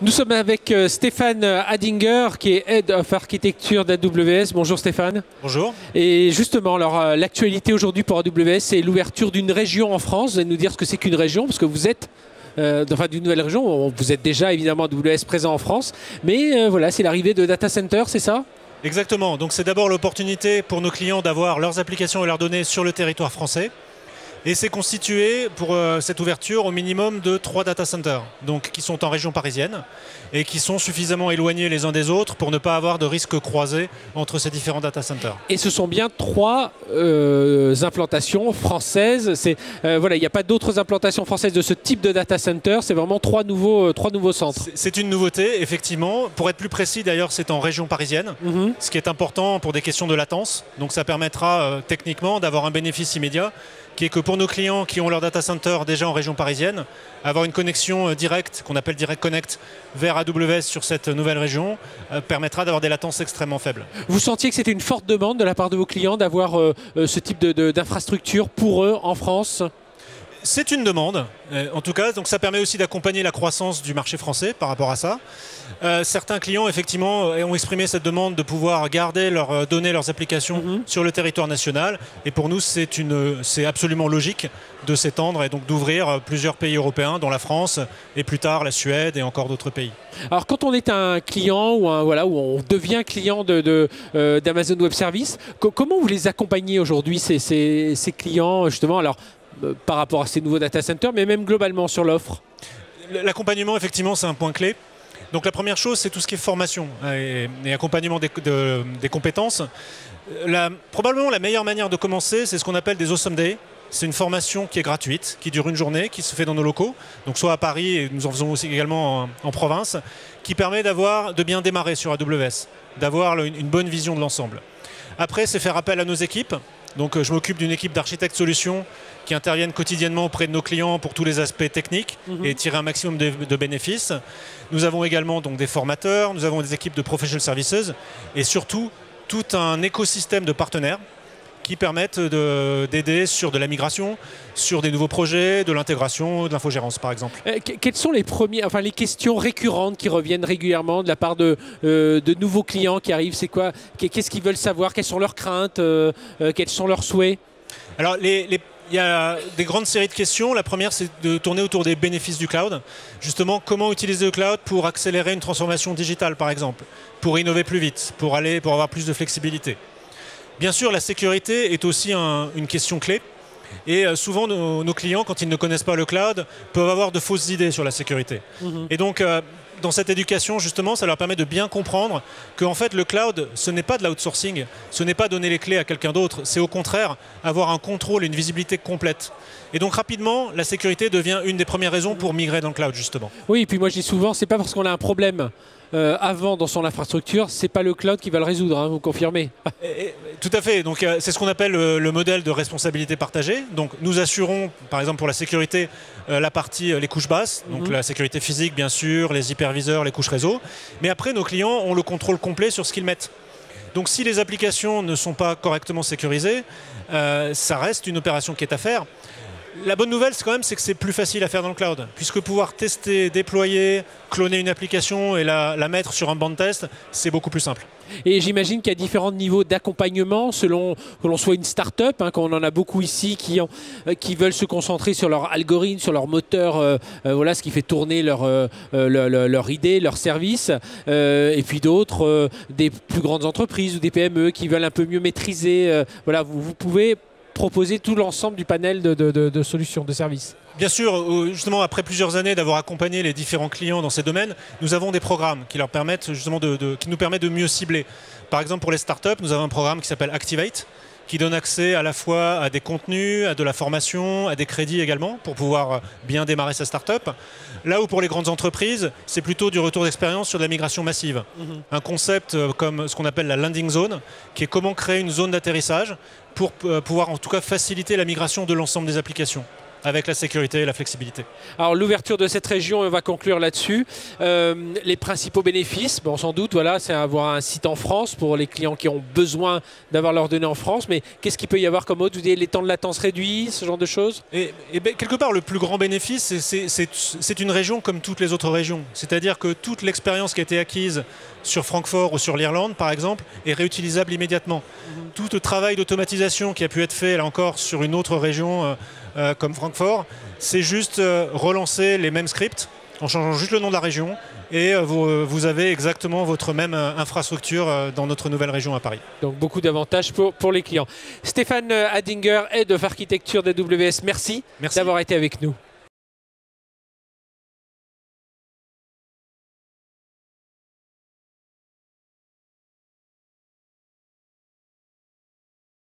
Nous sommes avec Stéphane Hadinger, qui est Head of Architecture d'AWS. Bonjour Stéphane. Bonjour. Et justement, alors l'actualité aujourd'hui pour AWS, c'est l'ouverture d'une région en France. Vous allez nous dire ce que c'est qu'une région, parce que vous êtes d'une nouvelle région. Vous êtes déjà évidemment AWS présent en France, mais voilà, c'est l'arrivée de data center, c'est ça ? Exactement. Donc c'est d'abord l'opportunité pour nos clients d'avoir leurs applications et leurs données sur le territoire français. Et c'est constitué pour cette ouverture au minimum de 3 data centers, donc qui sont en région parisienne et qui sont suffisamment éloignés les uns des autres pour ne pas avoir de risques croisés entre ces différents data centers. Et ce sont bien 3 implantations françaises. Voilà, il n'y a pas d'autres implantations françaises de ce type de data center. C'est vraiment 3 nouveaux centres. C'est une nouveauté, effectivement. Pour être plus précis, d'ailleurs, c'est en région parisienne, ce qui est important pour des questions de latence. Donc ça permettra techniquement d'avoir un bénéfice immédiat, qui est que pour nos clients qui ont leur data center déjà en région parisienne, avoir une connexion directe, qu'on appelle Direct Connect, vers AWS sur cette nouvelle région, permettra d'avoir des latences extrêmement faibles. Vous sentiez que c'était une forte demande de la part de vos clients d'avoir ce type d'infrastructure pour eux en France ? C'est une demande, en tout cas, donc ça permet aussi d'accompagner la croissance du marché français par rapport à ça. Certains clients, effectivement, ont exprimé cette demande de pouvoir garder leurs données, leurs applications sur le territoire national. Et pour nous, c'est absolument logique de s'étendre et donc d'ouvrir plusieurs pays européens, dont la France, et plus tard la Suède et encore d'autres pays. Alors quand on est un client ou où on devient client d'Amazon Web Services, comment vous les accompagnez aujourd'hui, ces clients, justement, alors, par rapport à ces nouveaux data centers, mais même globalement sur l'offre? L'accompagnement, effectivement, c'est un point clé. Donc la première chose, c'est tout ce qui est formation et accompagnement des compétences. Probablement la meilleure manière de commencer, c'est ce qu'on appelle des Awesome Days. C'est une formation qui est gratuite, qui dure une journée, qui se fait dans nos locaux, donc soit à Paris, et nous en faisons aussi également en province, qui permet de bien démarrer sur AWS, d'avoir une bonne vision de l'ensemble. Après, c'est faire appel à nos équipes. Donc je m'occupe d'une équipe d'architectes solutions qui interviennent quotidiennement auprès de nos clients pour tous les aspects techniques et tirer un maximum de bénéfices. Nous avons également donc des formateurs, nous avons des équipes de professional services et surtout tout un écosystème de partenaires qui permettent d'aider sur de la migration, sur des nouveaux projets, de l'intégration, de l'infogérance par exemple. Quelles sont les questions récurrentes qui reviennent régulièrement de la part de nouveaux clients qui arrivent? C'est quoi? Qu'est-ce qu'ils veulent savoir? Quelles sont leurs craintes? Quels sont leurs souhaits? Alors, il y a des grandes séries de questions. La première, c'est de tourner autour des bénéfices du cloud. Justement, comment utiliser le cloud pour accélérer une transformation digitale, par exemple, pour innover plus vite, pour avoir plus de flexibilité. Bien sûr, la sécurité est aussi une question clé. Et souvent, nos clients, quand ils ne connaissent pas le cloud, peuvent avoir de fausses idées sur la sécurité. Et donc, dans cette éducation, justement, ça leur permet de bien comprendre qu'en fait, le cloud, ce n'est pas de l'outsourcing, ce n'est pas donner les clés à quelqu'un d'autre, c'est au contraire avoir un contrôle et une visibilité complète. Et donc, rapidement, la sécurité devient une des premières raisons pour migrer dans le cloud, justement. Oui, et puis moi, je dis souvent, c'est pas parce qu'on a un problème avant dans son infrastructure, c'est pas le cloud qui va le résoudre, hein, vous confirmez? Tout à fait. Donc c'est ce qu'on appelle le modèle de responsabilité partagée. Donc nous assurons, par exemple pour la sécurité, les couches basses, donc la sécurité physique bien sûr, les hyperviseurs, les couches réseau. Mais après nos clients ont le contrôle complet sur ce qu'ils mettent. Donc si les applications ne sont pas correctement sécurisées, ça reste une opération qui est à faire. La bonne nouvelle, c'est que c'est plus facile à faire dans le cloud, puisque pouvoir tester, déployer, cloner une application et la mettre sur un banc de test, c'est beaucoup plus simple. Et j'imagine qu'il y a différents niveaux d'accompagnement selon que l'on soit une start-up, hein, qu'on en a beaucoup ici qui veulent se concentrer sur leur algorithme, sur leur moteur, voilà, ce qui fait tourner leur idée, leur service. Et puis d'autres, des plus grandes entreprises ou des PME qui veulent un peu mieux maîtriser. Voilà, vous pouvez proposer tout l'ensemble du panel de solutions, de services. Bien sûr, justement, après plusieurs années d'avoir accompagné les différents clients dans ces domaines, nous avons des programmes qui leur permettent justement qui nous permettent de mieux cibler. Par exemple, pour les startups, nous avons un programme qui s'appelle Activate, qui donne accès à la fois à des contenus, à de la formation, à des crédits également, pour pouvoir bien démarrer sa startup. Là où pour les grandes entreprises, c'est plutôt du retour d'expérience sur de la migration massive. Un concept comme ce qu'on appelle la landing zone, qui est comment créer une zone d'atterrissage pour pouvoir en tout cas faciliter la migration de l'ensemble des applications. avec la sécurité et la flexibilité. Alors l'ouverture de cette région, on va conclure là-dessus. Les principaux bénéfices, bon, sans doute, voilà, c'est avoir un site en France pour les clients qui ont besoin d'avoir leurs données en France. Mais qu'est-ce qu'il peut y avoir comme autre? Vous dites les temps de latence réduits, ce genre de choses? Et quelque part, le plus grand bénéfice, c'est une région comme toutes les autres régions. C'est-à-dire que toute l'expérience qui a été acquise sur Francfort ou sur l'Irlande, par exemple, est réutilisable immédiatement. Tout le travail d'automatisation qui a pu être fait, là encore, sur une autre région comme Francfort, c'est juste relancer les mêmes scripts en changeant juste le nom de la région et vous avez exactement votre même infrastructure dans notre nouvelle région à Paris. Donc beaucoup d'avantages pour les clients. Stéphane Hadinger, Head of Architecture d'AWS, merci d'avoir été avec nous.